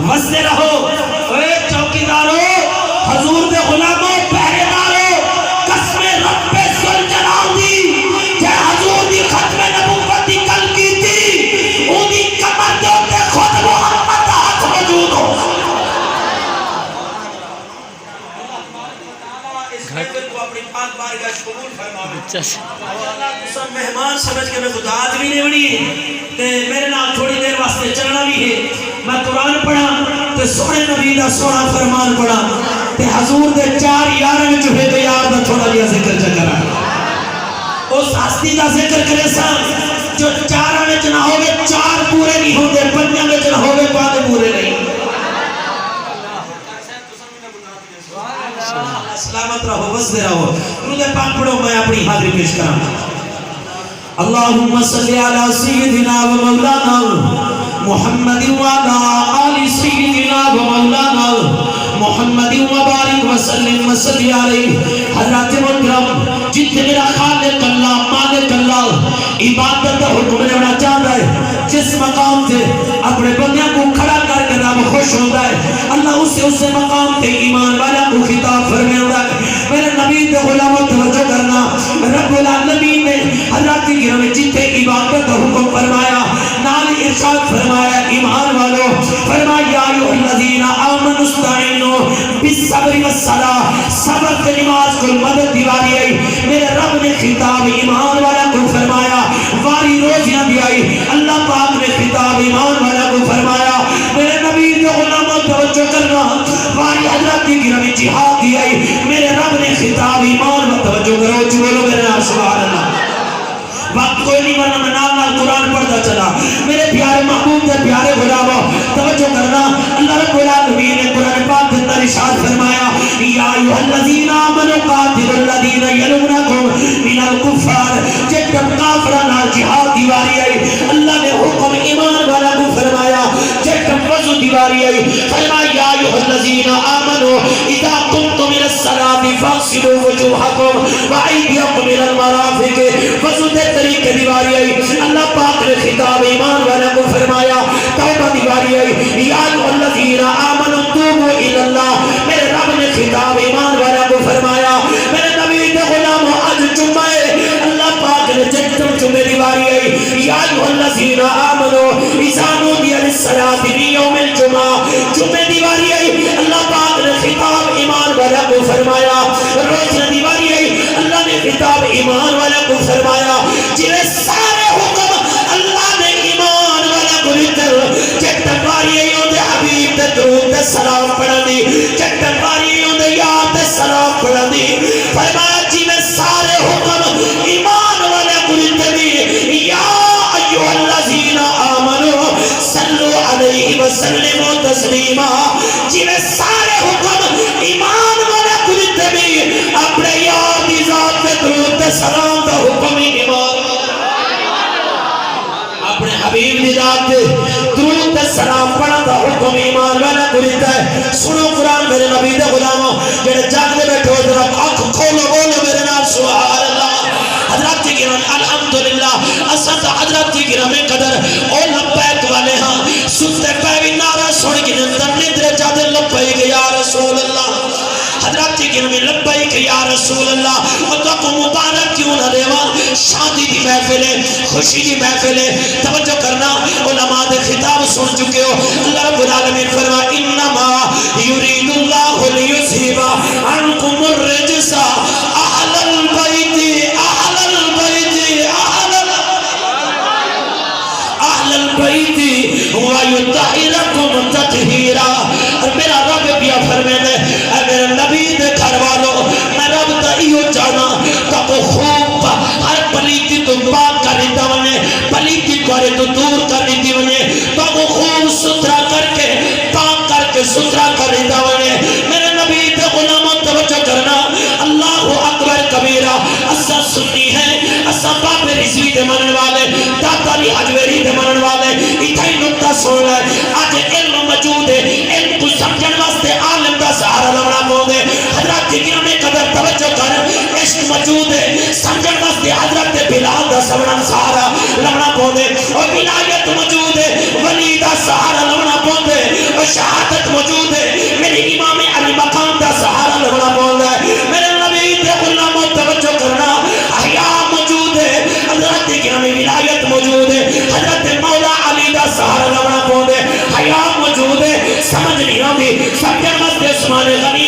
وستے رہو اے چوکیدارو حضور دے غلاموں پہرے دارو قسم رب ذوالجلال دی کہ حضور دی ختم نبوت دی کل کی تھی اونی کمر دے ہوتے خود محمد ہاتھ موجود ہو اس محفل کو اپنی پاک بارگاہ قبول فرماؤ سب مہمان سمجھ کے میں خدا آدمی نے بنی تے میرے نال تھوڑی دیر واسطے چلنا بھی ہے میں قرآن پڑھا تے سونے نبی دا سونا فرمان پڑھا تے حضور دے 4 یار میں جو ہے دے یار دا تھوڑا لیا ذکر چکرا اس ہستی دا ذکر کرے سا جو 4 میں نہ ہوگے 4 پورے نہیں ہوندے 5 میں نہ ہوگے 5 پورے نہیں سلامت رہو وسدے رہو درود پاک پڑھو میں اپنی حاضری پیش کراں اللہم صلی علی سیدنا و مولانا محمد وعلا آل سیدنا و مولانا محمد وبارک وسلم وصلی علیہ حضرات محترم جتنے میرا خالق اللہ مالک اللہ عبادت حکم لینا چاہتا ہے جس مقام سے اپنے بندیاں کو کھڑا کر کے رب خوش ہوتا ہے اللہ اسے مقام تے ایمان والا کو خطاب فرمے ہوتا ہے میرے نبی تے غلاموں توجہ کرنا رب العالمین نے حضرات گرام جتنے عبادت حکم فرمایا نال ارشاد فرمایا ایمان والو فرمایا ایوہ الذین آمنوا استعینوا بالصبر والصلاۃ صبر سے نماز کو مدد دیواری آئی میرے رب نے خطاب ایمان والا کو فرمایا واری روزیاں بھی آئی اللہ پاک نے خطاب ایمان والا کو فرمایا میرے نبی کے غلاموں توجہ کرنا واری حضرت کی گرمی جہاد دی آئی میرے رب نے خطاب ایمان والا توجہ کرو چولو میرے نام سبحان اللہ وقت کوئی نہیں ورنہ میں نال قرآن پڑھتا چلا میرے پیارے محبوب دے پیارے غلاموں توجہ کرنا اللہ رب العالمین نے قرآن پاک کے اندر ارشاد فرمایا یا ایھا الذین آمنوا قاتلوا الذین یلونکم من الکفار جب کافراں نال جہاد دی واری آئی اللہ نے حکم ایمان والا کو فرمایا جب وضو دی واری آئی فرمایا یا ایھا الذین آمنوا اذا قمتم الى الصلاۃ فاغسلوا وجوہکم وایدیکم الى المرافق وضو دے طریقے دیواری آئی اللہ پاک نے خطاب ایمان والا کو فرمایا توبہ دیواری آئی یا الذین آمنوا توبوا الی اللہ میرے رب نے خطاب ایمان والا کو فرمایا میرے نبی کے غلاموں آج جمعہ اللہ پاک نے جتم جمعہ دیواری آئی یا الذین آمنوا اذا نودی للصلاۃ من یوم الجمعہ جمعہ دیواری آئی اللہ پاک نے خطاب ایمان والا کو فرمایا روزہ دیواری آئی اللہ نے خطاب ایمان والا کو فرمایا جنہیں سارے حکم اللہ نے ایمان والا کو لیتر چکتن باریوں دے حبیب دے درود دے سلام پڑھا دی چکتن باریوں دے یاد دے سلام پڑھا دی فرمایا جنہیں سارے حکم ایمان والا کو لیتر دی یا ایوہ الذین آمنوا صلو علیہ وسلم و تسلیما جنہیں سارے حکم ایمان والا کو لیتر دی اپنے یاد دی ذات دے درود دے سلام دا حکم ایمان اپنے حبیب دی ذات دے درود تے سلام پڑھا دا حکم ایمان والا کریتا ہے سنو قرآن میرے نبی دے غلاموں جنہیں جاگنے بیٹھو ذرا آنکھ کھولو بولو میرے نام سبحان اللہ حضرت کی گرام الحمدللہ اسد حضرت کی گرام قدر او لبیک والے ہاں سنتے پہوی نعرہ سن کے اندر ندر جادے لبیک یا رسول اللہ حضرت کی گرمی لبیک یا رسول اللہ اور کو مبارک کیوں نہ دیوا شادی دی محفل ہے خوشی دی محفل ہے توجہ کرنا علماء دے خطاب سن چکے ہو اللہ رب العالمین فرما انما یرید اللہ لیذھب عنکم الرجس اہل البیت اہل البیت اہل البیت ویطہرکم تطہیرا اور میرا رب بیا فرمینے اے میرے نبی دے گھر والوں میں رب دا ایو جانا تاکو خوب ہر پلیتی تو پاک کری دونے پلیتی کرے تو دور کری دیونے تاکو خوب سترہ کر کے پاک کر کے سترہ کری دونے میرے نبی دے غلاموں توجہ کرنا اللہ اکبر کبیرہ اسا سنی ہے اسا باب رضوی دے منن والے داتاری حجویری دے منن والے اتھائی نکتہ سن ہے آج علم موجود ہے علم کو سمجھن واسطے عالم دا سہارا لونا پوندے حضرت کی گرمی قدر توجہ کر عشق موجود ہے سمجھن واسطے حضرت بلال دا سہارا لونا پوندے اور ولایت موجود ہے ولی دا سہارا لونا پوندے اور شہادت عثمان غنی